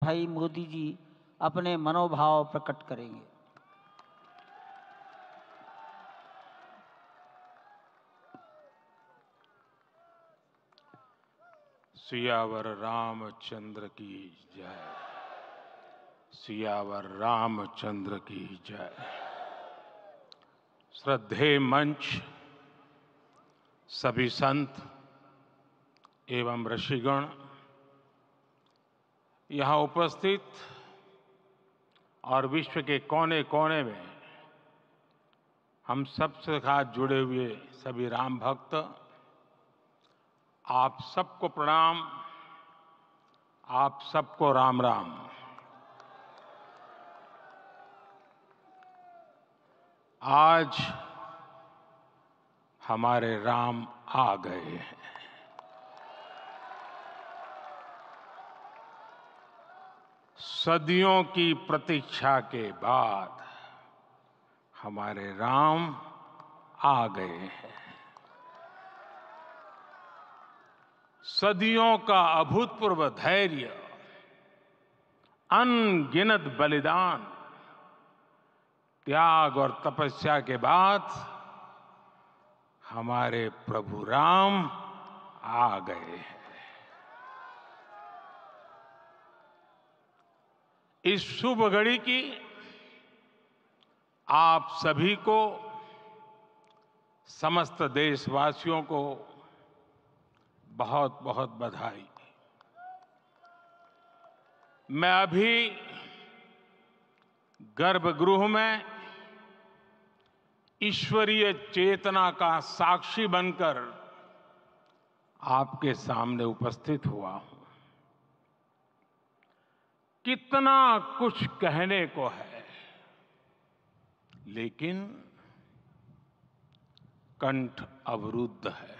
भाई मोदी जी अपने मनोभाव प्रकट करेंगे। सियावर रामचंद्र की जय। सियावर रामचंद्र की जय। श्रद्धेय मंच, सभी संत एवं ऋषिगण, यहाँ उपस्थित और विश्व के कोने कोने में हम सबसे साथ जुड़े हुए सभी राम भक्त, आप सबको प्रणाम, आप सबको राम राम। आज हमारे राम आ गए हैं। सदियों की प्रतीक्षा के बाद हमारे राम आ गए हैं। सदियों का अभूतपूर्व धैर्य, अनगिनत बलिदान, त्याग और तपस्या के बाद हमारे प्रभु राम आ गए हैं। इस शुभ घड़ी की आप सभी को, समस्त देशवासियों को बहुत बहुत बधाई। मैं अभी गर्भगृह में ईश्वरीय चेतना का साक्षी बनकर आपके सामने उपस्थित हुआ हूं। कितना कुछ कहने को है, लेकिन कंठ अवरुद्ध है।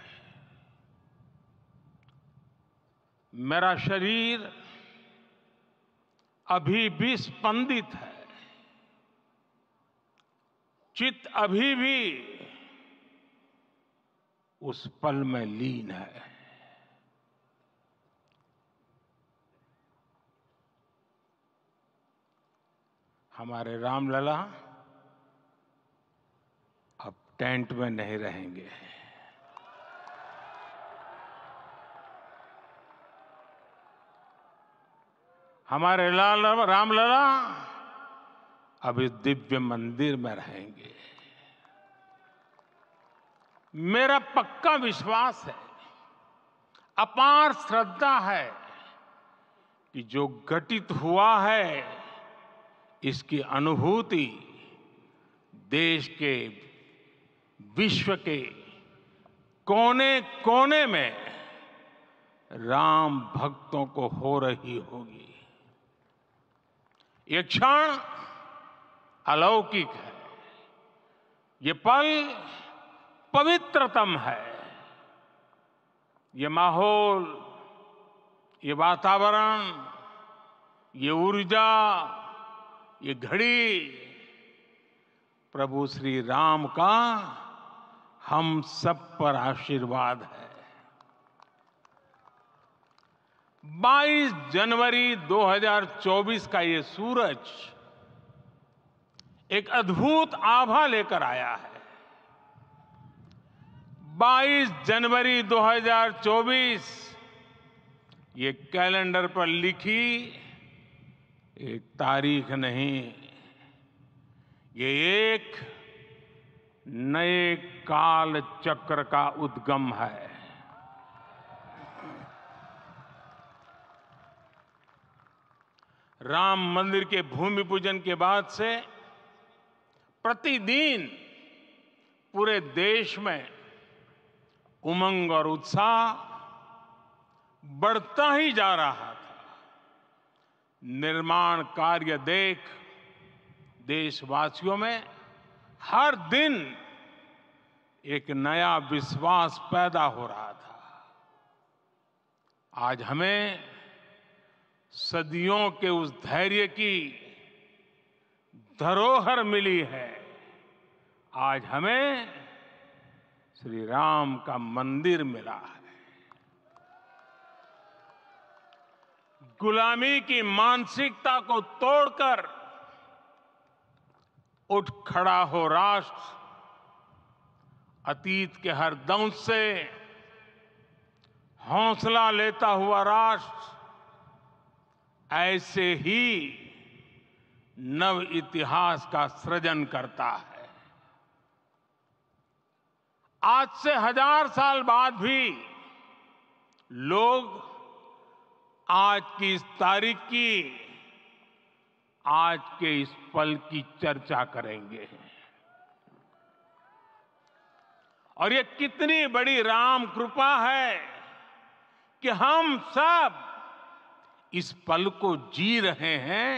मेरा शरीर अभी भी स्पंदित है, चित्त अभी भी उस पल में लीन है। हमारे रामलला अब टेंट में नहीं रहेंगे। हमारे रामलला अब इस दिव्य मंदिर में रहेंगे। मेरा पक्का विश्वास है, अपार श्रद्धा है कि जो घटित हुआ है, इसकी अनुभूति देश के, विश्व के कोने कोने में राम भक्तों को हो रही होगी। ये क्षण अलौकिक है, ये पल पवित्रतम है। ये माहौल, ये वातावरण, ये ऊर्जा, ये घड़ी प्रभु श्री राम का हम सब पर आशीर्वाद है। 22 जनवरी 2024 का ये सूरज एक अद्भुत आभा लेकर आया है। 22 जनवरी 2024 ये कैलेंडर पर लिखी एक तारीख नहीं, ये एक नए काल चक्र का उद्गम है। राम मंदिर के भूमि पूजन के बाद से प्रतिदिन पूरे देश में उमंग और उत्साह बढ़ता ही जा रहा था। निर्माण कार्य देख देशवासियों में हर दिन एक नया विश्वास पैदा हो रहा था। आज हमें सदियों के उस धैर्य की धरोहर मिली है। आज हमें श्री राम का मंदिर मिला है। गुलामी की मानसिकता को तोड़कर उठ खड़ा हो राष्ट्र, अतीत के हर दंश से हौसला लेता हुआ राष्ट्र ऐसे ही नव इतिहास का सृजन करता है। आज से 1000 साल बाद भी लोग आज की इस तारीख की, आज के इस पल की चर्चा करेंगे। और ये कितनी बड़ी राम कृपा है कि हम सब इस पल को जी रहे हैं,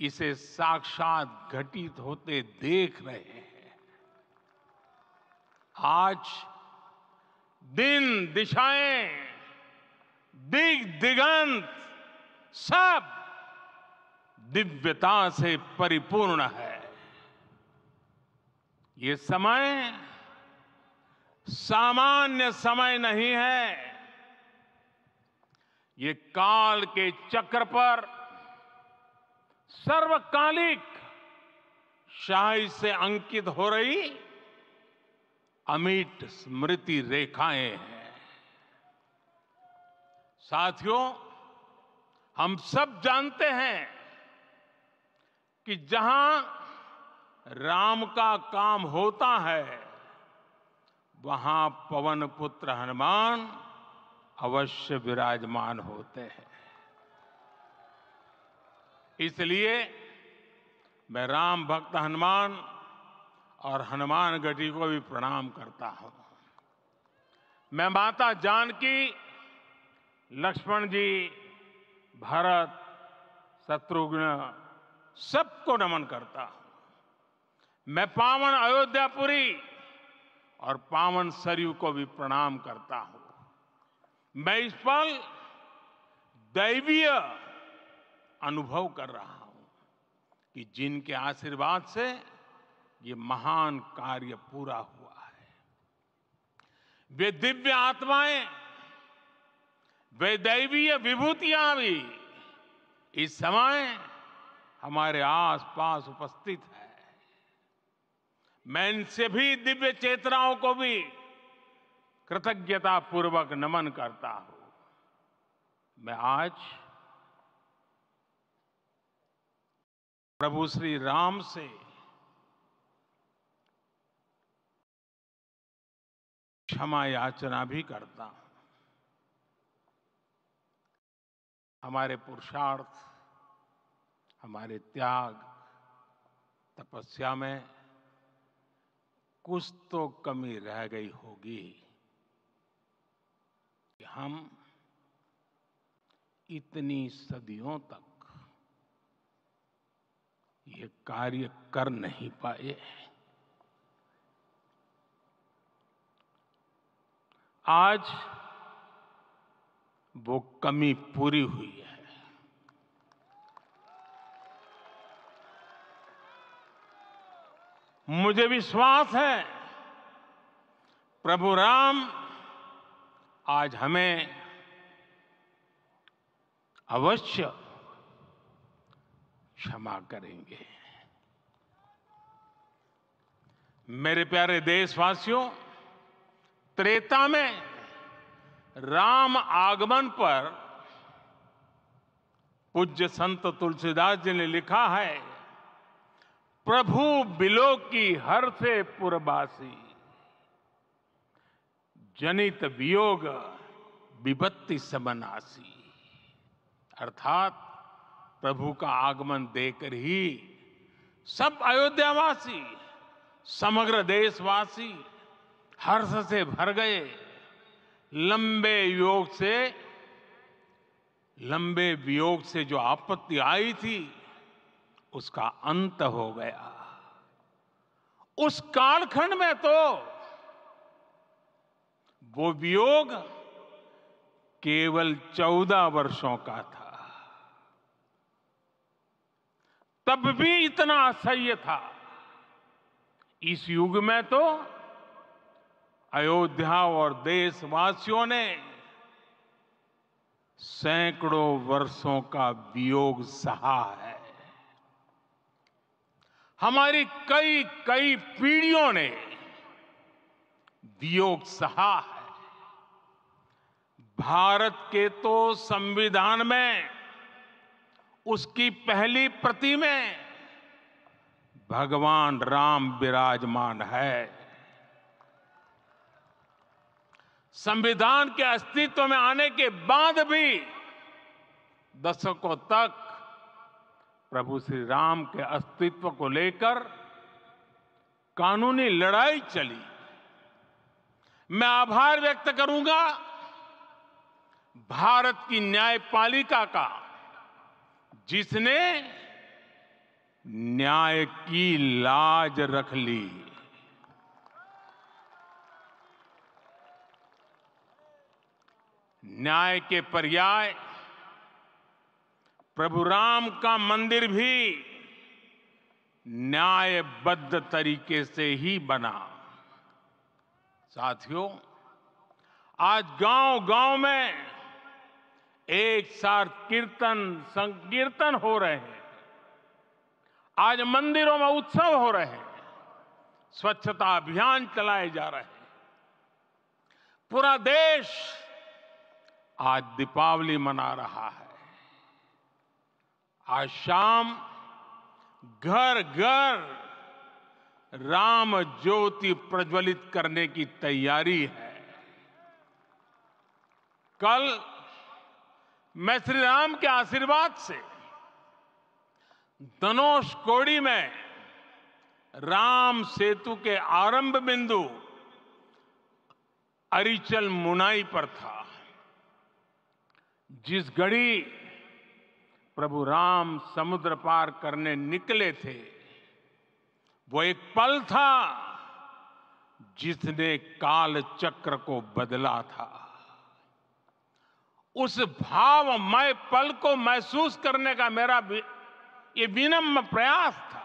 इसे साक्षात घटित होते देख रहे हैं। आज दिन दिशाएं, दिग दिगंत सब दिव्यता से परिपूर्ण है। ये समय सामान्य समय नहीं है। ये काल के चक्र पर सर्वकालिक शाही से अंकित हो रही अमिट स्मृति रेखाएं हैं। साथियों, हम सब जानते हैं कि जहां राम का काम होता है, वहां पवन पुत्र हनुमान अवश्य विराजमान होते हैं। इसलिए मैं राम भक्त हनुमान और हनुमान गढ़ी को भी प्रणाम करता हूं। मैं माता जानकी, लक्ष्मण जी, भरत, शत्रुघ्न सबको नमन करता हूं। मैं पावन अयोध्यापुरी और पावन सरयू को भी प्रणाम करता हूं। मैं इस पल दैवीय अनुभव कर रहा हूं कि जिनके आशीर्वाद से ये महान कार्य पूरा हुआ है। वे दिव्य आत्माएं, वे दैवीय विभूतियां भी इस समय हमारे आसपास उपस्थित है। मैं इन सभी दिव्य चेतनाओं को भी कृतज्ञता पूर्वक नमन करता हूं। मैं आज प्रभु श्री राम से क्षमा याचना भी करता हूं। हमारे पुरुषार्थ, हमारे त्याग, तपस्या में कुछ तो कमी रह गई होगी कि हम इतनी सदियों तक ये कार्य कर नहीं पाए। आज वो कमी पूरी हुई है। मुझे विश्वास है प्रभु राम आज हमें अवश्य क्षमा करेंगे। मेरे प्यारे देशवासियों, त्रेता में राम आगमन पर पूज्य संत तुलसीदास जी ने लिखा है, प्रभु बिलोकी हर से पुरबासी, जनित वियोग विपत्ति समनासी। अर्थात प्रभु का आगमन देकर ही सब अयोध्यावासी, समग्र देशवासी हर्ष से भर गए। लंबे वियोग से जो आपत्ति आई थी, उसका अंत हो गया। उस कालखंड में तो वो वियोग केवल 14 वर्षों का था। तब भी इतना असह्य था। इस युग में तो अयोध्या और देशवासियों ने सैकड़ों वर्षों का वियोग सहा है। हमारी कई कई पीढ़ियों ने वियोग सहा है। भारत के तो संविधान में उसकी पहली प्रति में भगवान राम विराजमान है। संविधान के अस्तित्व में आने के बाद भी दशकों तक प्रभु श्री राम के अस्तित्व को लेकर कानूनी लड़ाई चली। मैं आभार व्यक्त करूंगा भारत की न्यायपालिका का, जिसने न्याय की लाज रख ली। न्याय के पर्याय प्रभु राम का मंदिर भी न्यायबद्ध तरीके से ही बना। साथियों, आज गांव-गांव में एक साथ कीर्तन संकीर्तन हो रहे हैं। आज मंदिरों में उत्सव हो रहे हैं, स्वच्छता अभियान चलाए जा रहे हैं। पूरा देश आज दीपावली मना रहा है। आज शाम घर घर राम ज्योति प्रज्वलित करने की तैयारी है। कल मैं श्री राम के आशीर्वाद से धनुषकोडी में राम सेतु के आरंभ बिंदु अरिचल मुनाई पर था। जिस घड़ी प्रभु राम समुद्र पार करने निकले थे, वो एक पल था जिसने काल चक्र को बदला था। उस भावमय पल को महसूस करने का मेरा ये विनम्र प्रयास था।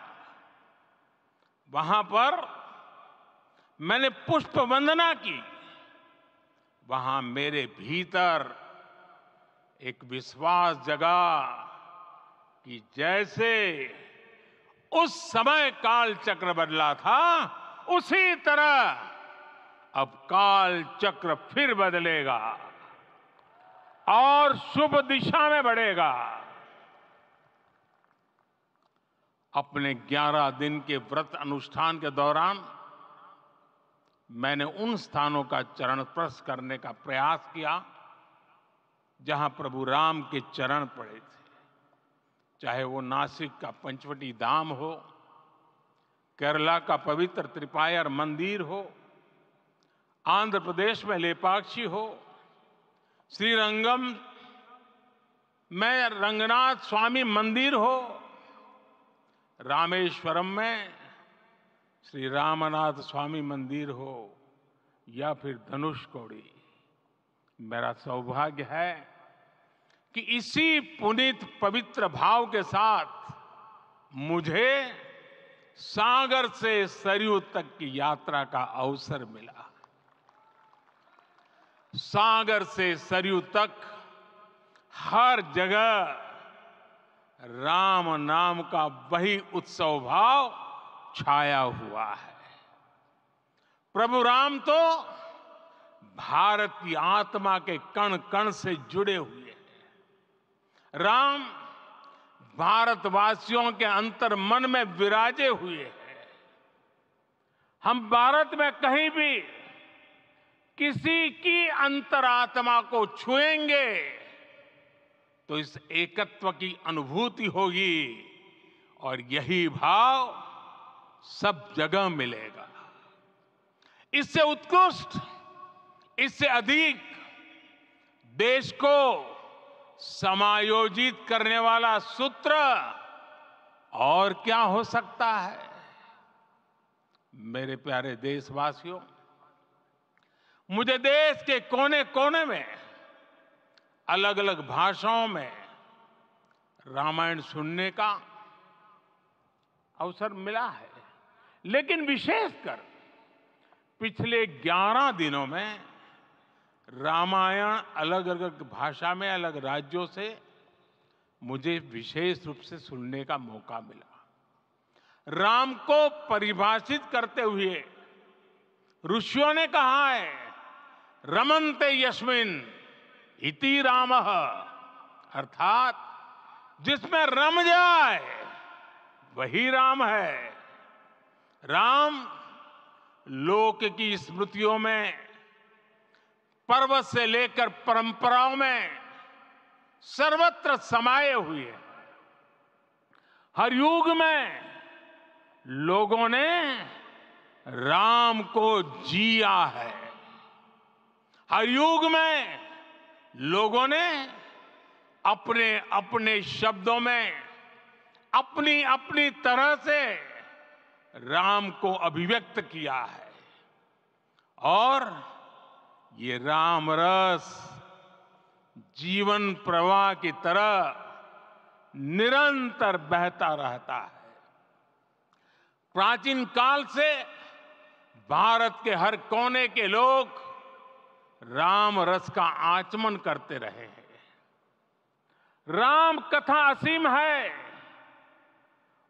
वहां पर मैंने पुष्प वंदना की। वहां मेरे भीतर एक विश्वास जगा कि जैसे उस समय काल चक्र बदला था, उसी तरह अब काल चक्र फिर बदलेगा और शुभ दिशा में बढ़ेगा। अपने 11 दिन के व्रत अनुष्ठान के दौरान मैंने उन स्थानों का चरण स्पर्श करने का प्रयास किया जहां प्रभु राम के चरण पड़े थे। चाहे वो नासिक का पंचवटी धाम हो, केरला का पवित्र त्रिपायर मंदिर हो, आंध्र प्रदेश में लेपाक्षी हो, श्रीरंगम में रंगनाथ स्वामी मंदिर हो, रामेश्वरम में श्री रामनाथ स्वामी मंदिर हो, या फिर धनुषकोडी। मेरा सौभाग्य है कि इसी पुनीत पवित्र भाव के साथ मुझे सागर से सरयू तक की यात्रा का अवसर मिला। सागर से सरयू तक हर जगह राम नाम का वही उत्सव भाव छाया हुआ है। प्रभु राम तो भारत की आत्मा के कण कण से जुड़े हुए हैं। राम भारतवासियों के अंतर मन में विराजे हुए हैं। हम भारत में कहीं भी किसी की अंतरात्मा को छुएंगे तो इस एकत्व की अनुभूति होगी, और यही भाव सब जगह मिलेगा। इससे उत्कृष्ट, इससे अधिक देश को समायोजित करने वाला सूत्र और क्या हो सकता है। मेरे प्यारे देशवासियों, मुझे देश के कोने कोने में अलग अलग भाषाओं में रामायण सुनने का अवसर मिला है, लेकिन विशेषकर पिछले 11 दिनों में रामायण अलग अलग भाषा में अलग राज्यों से मुझे विशेष रूप से सुनने का मौका मिला। राम को परिभाषित करते हुए ऋषियों ने कहा है, रमन्ते यस्मिन् इति रामः, अर्थात जिसमें रम जाए वही राम है। राम लोक की स्मृतियों में, पर्वत से लेकर परंपराओं में सर्वत्र समाये हुए हैं। हर युग में लोगों ने राम को जिया है। हर युग में लोगों ने अपने अपने शब्दों में अपनी अपनी तरह से राम को अभिव्यक्त किया है। और ये राम रस जीवन प्रवाह की तरह निरंतर बहता रहता है। प्राचीन काल से भारत के हर कोने के लोग राम रस का आचमन करते रहे हैं। राम कथा असीम है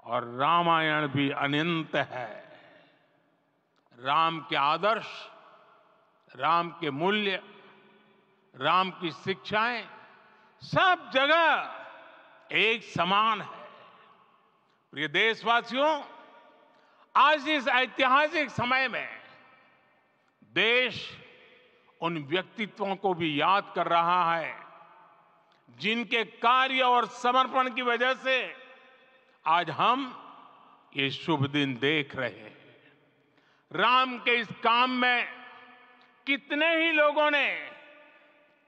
और रामायण भी अनंत है। राम के आदर्श, राम के मूल्य, राम की शिक्षाएं सब जगह एक समान है। प्रिय देशवासियों, आज इस ऐतिहासिक समय में देश उन व्यक्तित्वों को भी याद कर रहा है जिनके कार्य और समर्पण की वजह से आज हम ये शुभ दिन देख रहे हैं। राम के इस काम में कितने ही लोगों ने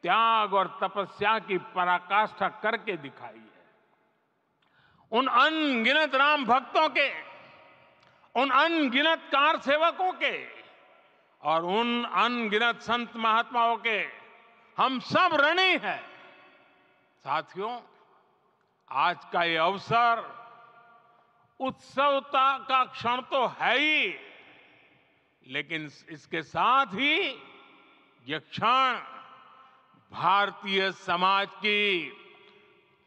त्याग और तपस्या की पराकाष्ठा करके दिखाई है। उन अनगिनत राम भक्तों के, उन अनगिनत कार सेवकों के और उन अनगिनत संत महात्माओं के हम सब ऋणी हैं। साथियों, आज का ये अवसर उत्सवता का क्षण तो है ही, लेकिन इसके साथ ही यह क्षण भारतीय समाज की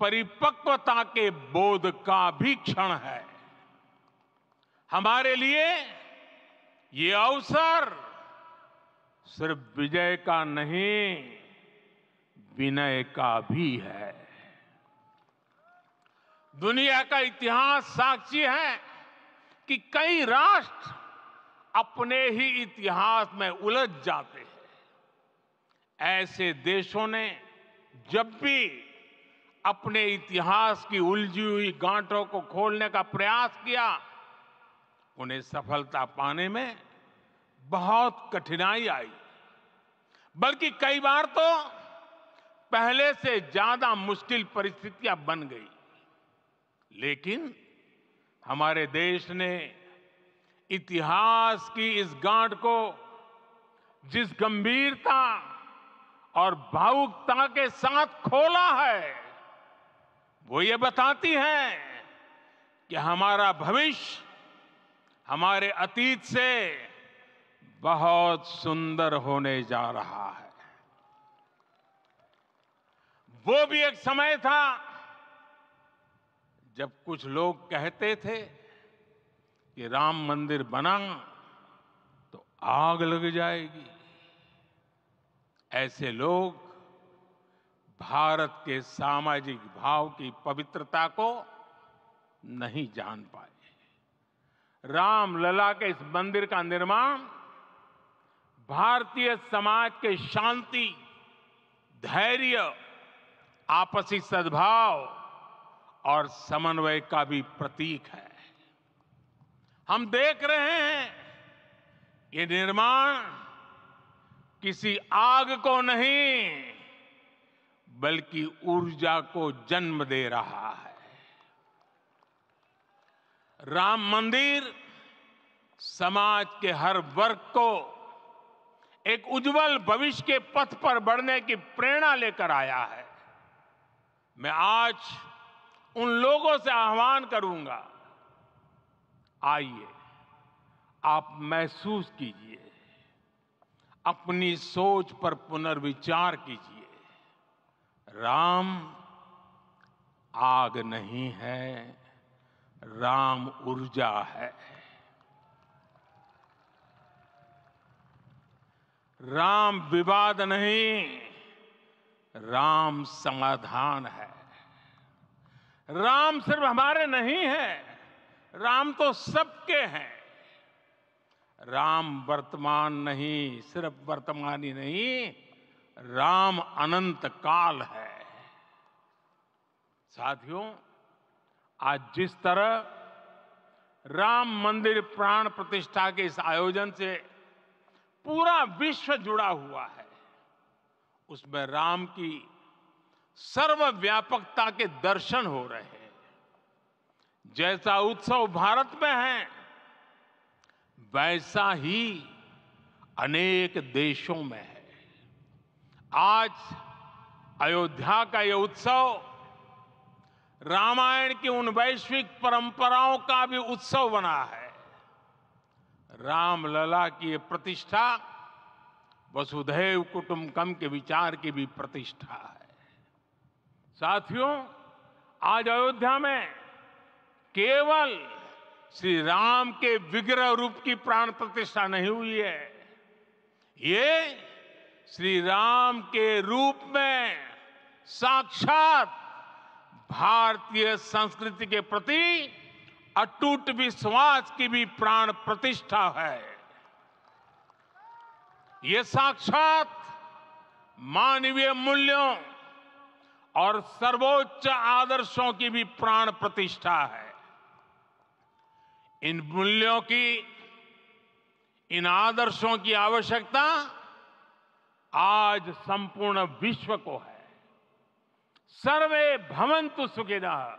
परिपक्वता के बोध का भी क्षण है। हमारे लिए ये अवसर सिर्फ विजय का नहीं, विनय का भी है। दुनिया का इतिहास साक्षी है कि कई राष्ट्र अपने ही इतिहास में उलझ जाते हैं। ऐसे देशों ने जब भी अपने इतिहास की उलझी हुई गांठों को खोलने का प्रयास किया, उन्हें सफलता पाने में बहुत कठिनाई आई, बल्कि कई बार तो पहले से ज्यादा मुश्किल परिस्थितियां बन गई। लेकिन हमारे देश ने इतिहास की इस गांठ को जिस गंभीरता और भावुकता के साथ खोला है, वो ये बताती है कि हमारा भविष्य हमारे अतीत से बहुत सुंदर होने जा रहा है। वो भी एक समय था जब कुछ लोग कहते थे कि राम मंदिर बना तो आग लग जाएगी। ऐसे लोग भारत के सामाजिक भाव की पवित्रता को नहीं जान पाए। रामलला के इस मंदिर का निर्माण भारतीय समाज के शांति, धैर्य, आपसी सद्भाव और समन्वय का भी प्रतीक है। हम देख रहे हैं ये निर्माण किसी आग को नहीं, बल्कि ऊर्जा को जन्म दे रहा है। राम मंदिर समाज के हर वर्ग को एक उज्जवल भविष्य के पथ पर बढ़ने की प्रेरणा लेकर आया है। मैं आज उन लोगों से आह्वान करूंगा, आइए आप महसूस कीजिए, अपनी सोच पर पुनर्विचार कीजिए। राम आग नहीं है, राम ऊर्जा है। राम विवाद नहीं, राम समाधान है। राम सिर्फ हमारे नहीं है, राम तो सबके हैं। राम वर्तमान नहीं, सिर्फ वर्तमान ही नहीं, राम अनंत काल है। साथियों, आज जिस तरह राम मंदिर प्राण प्रतिष्ठा के इस आयोजन से पूरा विश्व जुड़ा हुआ है, उसमें राम की सर्वव्यापकता के दर्शन हो रहे हैं। जैसा उत्सव भारत में है, वैसा ही अनेक देशों में है। आज अयोध्या का यह उत्सव रामायण की उन वैश्विक परंपराओं का भी उत्सव बना है। रामलला की ये प्रतिष्ठा वसुधैव कुटुंबकम के विचार की भी प्रतिष्ठा है। साथियों, आज अयोध्या में केवल श्री राम के विग्रह रूप की प्राण प्रतिष्ठा नहीं हुई है, ये श्री राम के रूप में साक्षात भारतीय संस्कृति के प्रति अटूट विश्वास की भी प्राण प्रतिष्ठा है। ये साक्षात मानवीय मूल्यों और सर्वोच्च आदर्शों की भी प्राण प्रतिष्ठा है। इन मूल्यों की, इन आदर्शों की आवश्यकता आज संपूर्ण विश्व को है। सर्वे भवन्तु सुखिनः,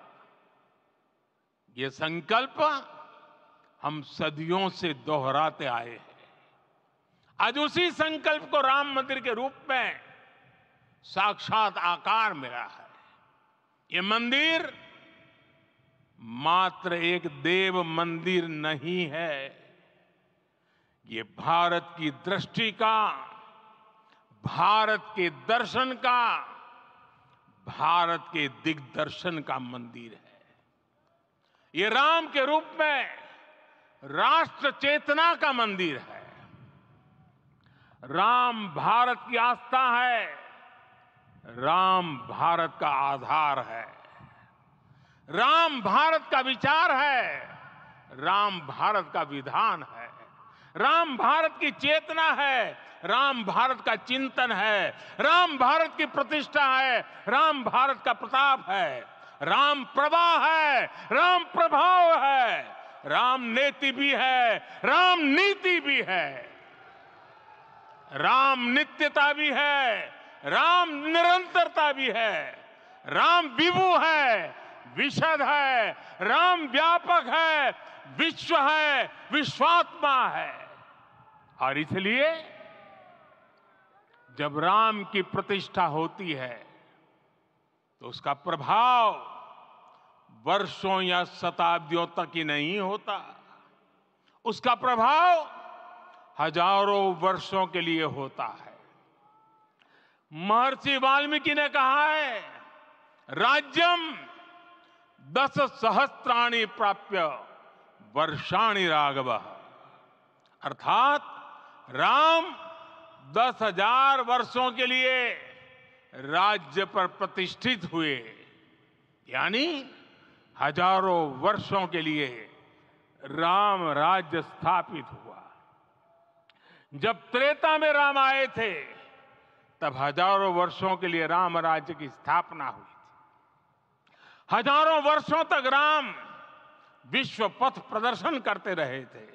ये संकल्प हम सदियों से दोहराते आए हैं। आज उसी संकल्प को राम मंदिर के रूप में साक्षात आकार मिला है। ये मंदिर मात्र एक देव मंदिर नहीं है, ये भारत की दृष्टि का, भारत के दर्शन का, भारत के दिग्दर्शन का मंदिर है। ये राम के रूप में राष्ट्र चेतना का मंदिर है। राम भारत की आस्था है, राम भारत का आधार है, राम भारत का विचार है, राम भारत का विधान है, राम भारत की चेतना है, राम भारत का चिंतन है, राम भारत की प्रतिष्ठा है, राम भारत का प्रताप है, राम प्रवाह है, राम प्रभाव है, राम नेति भी है, राम नीति भी है, राम नित्यता भी है, राम निरंतरता भी है, राम विभु है, विशद है, राम व्यापक है, विश्व है, विश्वात्मा है। और इसलिए जब राम की प्रतिष्ठा होती है तो उसका प्रभाव वर्षों या शताब्दियों तक ही नहीं होता, उसका प्रभाव हजारों वर्षों के लिए होता है। महर्षि वाल्मीकि ने कहा है, राज्यम 10 सहस्त्राणि प्राप्य वर्षाणि राघव, अर्थात राम 10,000 वर्षों के लिए राज्य पर प्रतिष्ठित हुए, यानी हजारों वर्षों के लिए राम राज्य स्थापित हुआ। जब त्रेता में राम आए थे तब हजारों वर्षों के लिए राम राज्य की स्थापना हुई थी। हजारों वर्षों तक राम विश्व पथ प्रदर्शन करते रहे थे।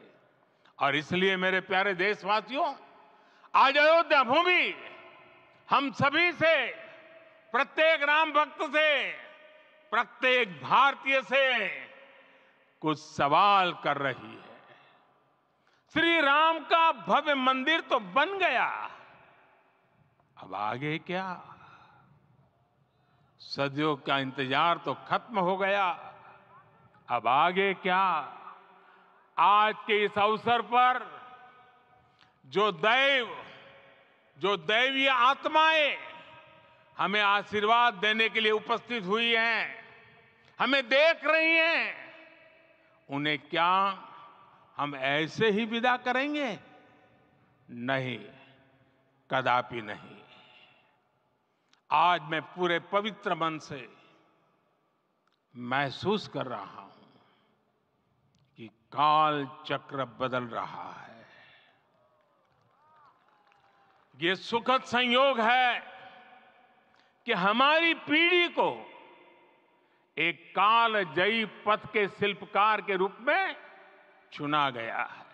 और इसलिए मेरे प्यारे देशवासियों, आज अयोध्या भूमि हम सभी से, प्रत्येक राम भक्त से, प्रत्येक भारतीय से कुछ सवाल कर रही है। श्री राम का भव्य मंदिर तो बन गया, अब आगे क्या? सदियों का इंतजार तो खत्म हो गया, अब आगे क्या? आज के इस अवसर पर जो दैव जो दैवीय आत्माएं हमें आशीर्वाद देने के लिए उपस्थित हुई हैं, हमें देख रही हैं, उन्हें क्या हम ऐसे ही विदा करेंगे? नहीं, कदापि नहीं। आज मैं पूरे पवित्र मन से महसूस कर रहा हूं कि काल चक्र बदल रहा है। ये सुखद संयोग है कि हमारी पीढ़ी को एक कालजयी पथ के शिल्पकार के रूप में चुना गया है।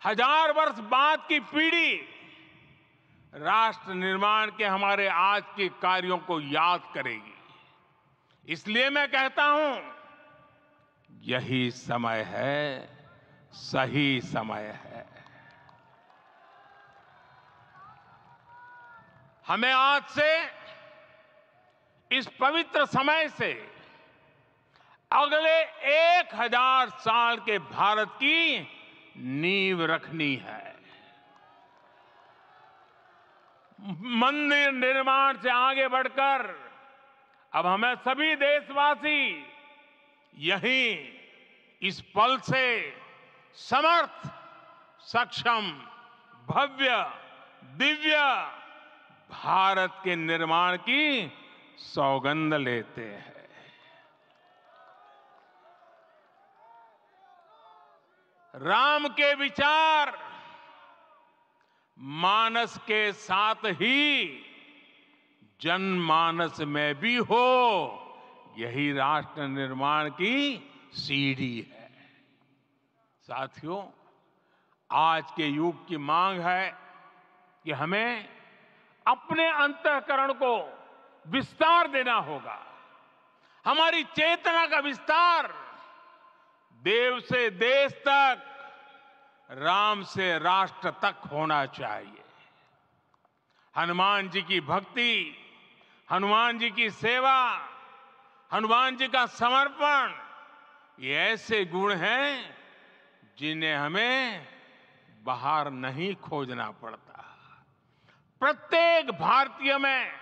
1000 वर्ष बाद की पीढ़ी राष्ट्र निर्माण के हमारे आज के कार्यों को याद करेगी। इसलिए मैं कहता हूं, यही समय है, सही समय है। हमें आज से, इस पवित्र समय से अगले 1000 साल के भारत की नींव रखनी है। मंदिर निर्माण से आगे बढ़कर अब हमें सभी देशवासी यहीं इस पल से समर्थ, सक्षम, भव्य, दिव्य भारत के निर्माण की सौगंध लेते हैं। राम के विचार मानस के साथ ही जनमानस में भी हो, यही राष्ट्र निर्माण की सीढ़ी है। साथियों, आज के युग की मांग है कि हमें अपने अंतःकरण को विस्तार देना होगा। हमारी चेतना का विस्तार देव से देश तक, राम से राष्ट्र तक होना चाहिए। हनुमान जी की भक्ति, हनुमान जी की सेवा, हनुमान जी का समर्पण, ये ऐसे गुण हैं जिन्हें हमें बाहर नहीं खोजना पड़ता। प्रत्येक भारतीय में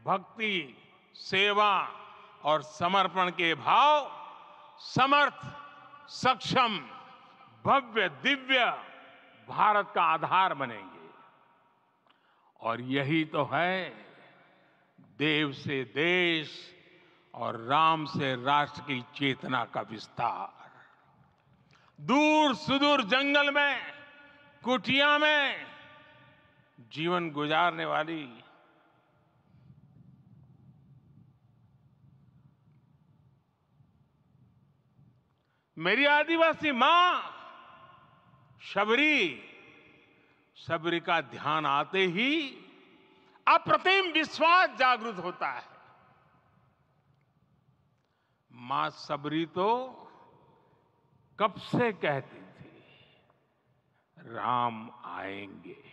भक्ति, सेवा और समर्पण के भाव समर्थ, सक्षम, भव्य, दिव्य भारत का आधार बनेंगे। और यही तो है देव से देश और राम से राष्ट्र की चेतना का विस्तार। दूर सुदूर जंगल में, कुटिया में जीवन गुजारने वाली मेरी आदिवासी मां शबरी का ध्यान आते ही अप्रतिम विश्वास जागृत होता है। मां शबरी तो कब से कहती थी, राम आएंगे।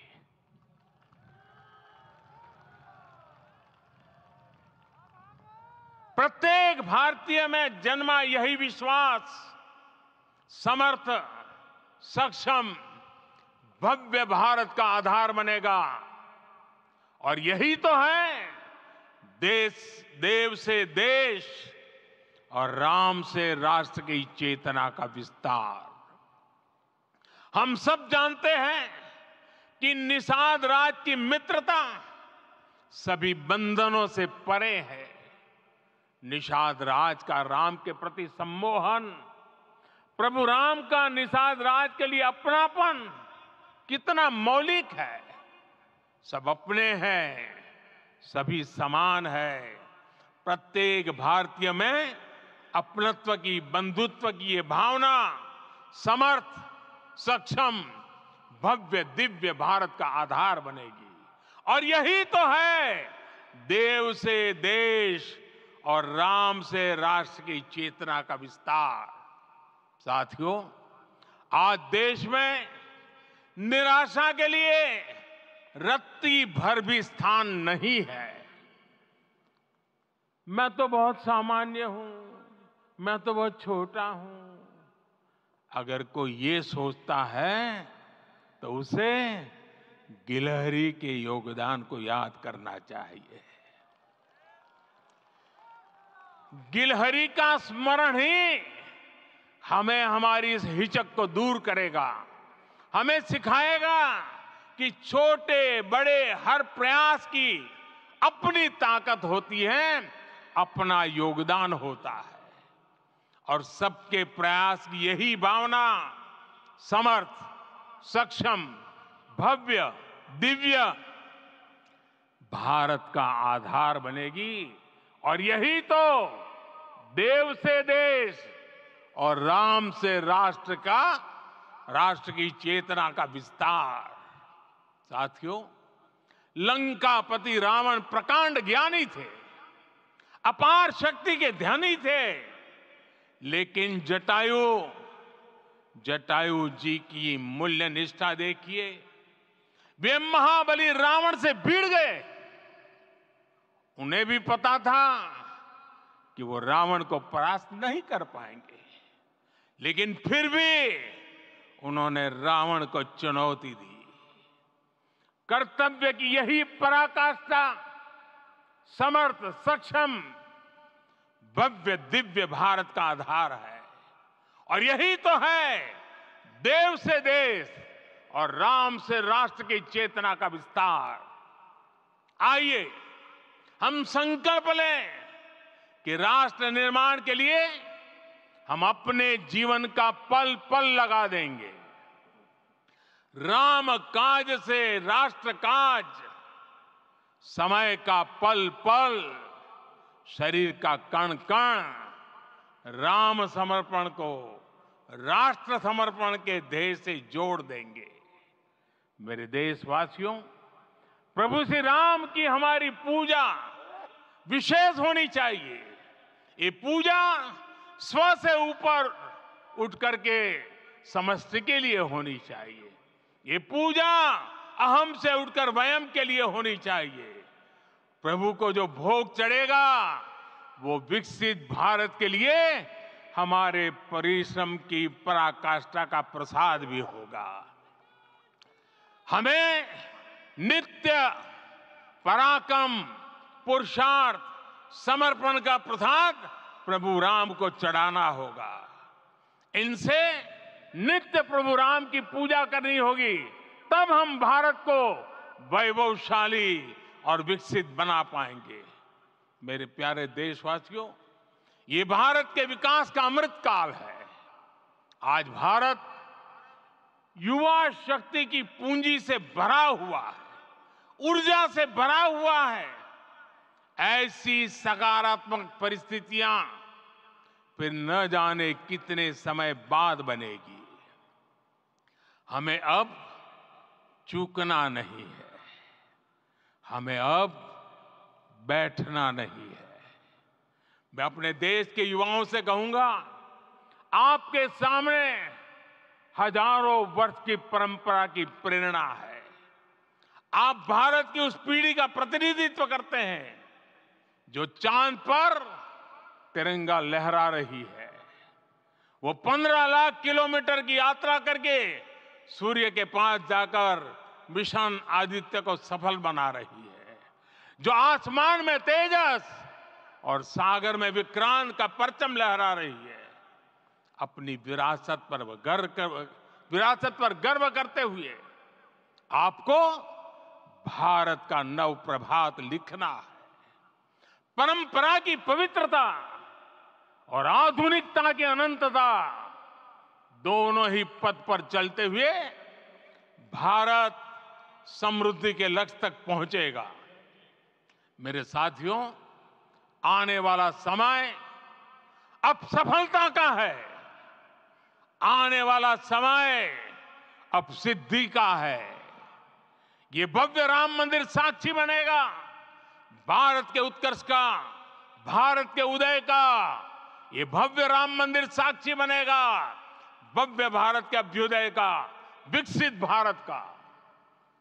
प्रत्येक भारतीय में जन्मा यही विश्वास समर्थ, सक्षम, भव्य भारत का आधार बनेगा। और यही तो है देव से देश और राम से राष्ट्र की चेतना का विस्तार। हम सब जानते हैं कि निषाद राज की मित्रता सभी बंधनों से परे है। निषाद राज का राम के प्रति सम्मोहन, प्रभु राम का निषाद राज के लिए अपनापन कितना मौलिक है। सब अपने हैं, सभी समान है। प्रत्येक भारतीय में अपनत्व की, बंधुत्व की ये भावना समर्थ, सक्षम, भव्य, दिव्य भारत का आधार बनेगी। और यही तो है देव से देश और राम से राष्ट्र की चेतना का विस्तार। साथियों, आज देश में निराशा के लिए रत्ती भर भी स्थान नहीं है। मैं तो बहुत सामान्य हूं, मैं तो बहुत छोटा हूं। अगर कोई ये सोचता है तो उसे गिलहरी के योगदान को याद करना चाहिए। गिलहरी का स्मरण ही हमें हमारी इस हिचक को दूर करेगा, हमें सिखाएगा कि छोटे बड़े हर प्रयास की अपनी ताकत होती है, अपना योगदान होता है। और सबके प्रयास की यही भावना समर्थ, सक्षम, भव्य, दिव्य भारत का आधार बनेगी। और यही तो देव से देश और राम से राष्ट्र का, राष्ट्र की चेतना का विस्तार। साथियों, लंकापति रावण प्रकांड ज्ञानी थे, अपार शक्ति के धनी थे, लेकिन जटायु जी की मूल्य निष्ठा देखिए। वे महाबली रावण से भिड़ गए। उन्हें भी पता था कि वो रावण को परास्त नहीं कर पाएंगे, लेकिन फिर भी उन्होंने रावण को चुनौती दी। कर्तव्य की यही पराकाष्ठा समर्थ, सक्षम, भव्य, दिव्य भारत का आधार है। और यही तो है देव से देश और राम से राष्ट्र की चेतना का विस्तार। आइए हम संकल्प लें कि राष्ट्र निर्माण के लिए हम अपने जीवन का पल पल लगा देंगे। राम काज से राष्ट्र काज, समय का पल पल, शरीर का कण कण राम समर्पण को राष्ट्र समर्पण के ध्येय से जोड़ देंगे। मेरे देशवासियों, प्रभु श्री राम की हमारी पूजा विशेष होनी चाहिए। ये पूजा स्व से ऊपर उठ करके समष्टि के लिए होनी चाहिए। ये पूजा अहम से उठकर वयम के लिए होनी चाहिए। प्रभु को जो भोग चढ़ेगा वो विकसित भारत के लिए हमारे परिश्रम की पराकाष्ठा का प्रसाद भी होगा। हमें नित्य पराक्रम, पुरुषार्थ, समर्पण का प्रसाद प्रभु राम को चढ़ाना होगा। इनसे नित्य प्रभु राम की पूजा करनी होगी, तब हम भारत को वैभवशाली और विकसित बना पाएंगे। मेरे प्यारे देशवासियों, ये भारत के विकास का अमृत काल है। आज भारत युवा शक्ति की पूंजी से भरा हुआ है, ऊर्जा से भरा हुआ है। ऐसी सकारात्मक परिस्थितियां फिर न जाने कितने समय बाद बनेगी। हमें अब चूकना नहीं है, हमें अब बैठना नहीं है। मैं अपने देश के युवाओं से कहूंगा, आपके सामने हजारों वर्ष की परंपरा की प्रेरणा है। आप भारत की उस पीढ़ी का प्रतिनिधित्व करते हैं जो चांद पर तिरंगा लहरा रही है। वो 15 लाख किलोमीटर की यात्रा करके सूर्य के पास जाकर मिशन आदित्य को सफल बना रही है। जो आसमान में तेजस और सागर में विक्रांत का परचम लहरा रही है। अपनी विरासत पर गर्व करते हुए आपको भारत का नव प्रभात लिखना है। परंपरा की पवित्रता और आधुनिकता की अनंतता दोनों ही पथ पर चलते हुए भारत समृद्धि के लक्ष्य तक पहुंचेगा। मेरे साथियों, आने वाला समय अब सफलता का है। आने वाला समय अब सिद्धि का है। ये भव्य राम मंदिर साक्षी बनेगा भारत के उत्कर्ष का, भारत के उदय का। ये भव्य राम मंदिर साक्षी बनेगा भव्य भारत के अभ्युदय का, विकसित भारत का।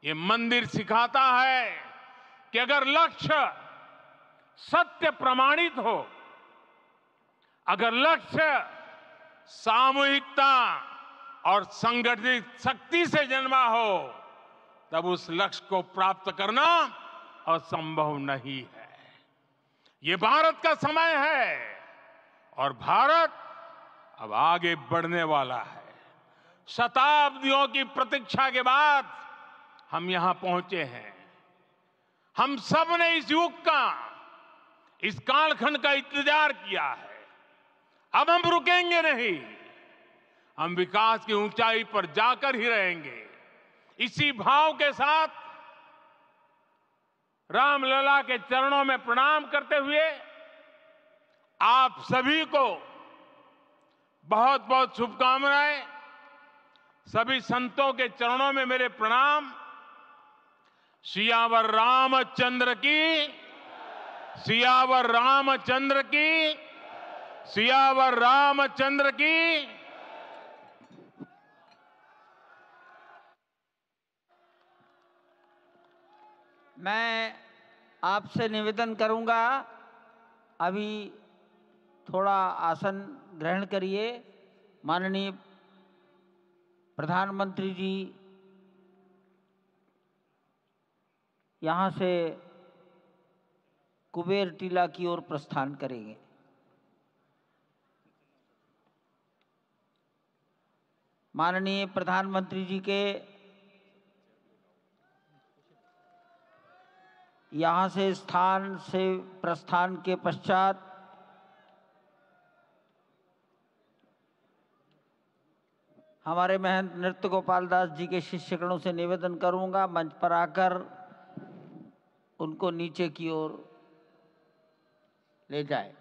ये मंदिर सिखाता है कि अगर लक्ष्य सत्य प्रमाणित हो, अगर लक्ष्य सामूहिकता और संगठित शक्ति से जन्मा हो, तब उस लक्ष्य को प्राप्त करना असंभव नहीं है। ये भारत का समय है और भारत अब आगे बढ़ने वाला है। शताब्दियों की प्रतीक्षा के बाद हम यहां पहुंचे हैं। हम सब ने इस युग का, इस कालखंड का इंतजार किया है। अब हम रुकेंगे नहीं, हम विकास की ऊंचाई पर जाकर ही रहेंगे। इसी भाव के साथ रामलला के चरणों में प्रणाम करते हुए आप सभी को बहुत बहुत शुभकामनाएं। सभी संतों के चरणों में मेरे प्रणाम। सियावर रामचंद्र की, सियावर रामचंद्र की, सियावर रामचंद्र की। मैं आपसे निवेदन करूंगा, अभी थोड़ा आसन ग्रहण करिए। माननीय प्रधानमंत्री जी यहाँ से कुबेर टीला की ओर प्रस्थान करेंगे। माननीय प्रधानमंत्री जी के यहाँ से स्थान से प्रस्थान के पश्चात हमारे महंत नृत्य गोपाल दास जी के शिष्यगणों से निवेदन करूंगा, मंच पर आकर उनको नीचे की ओर ले जाए।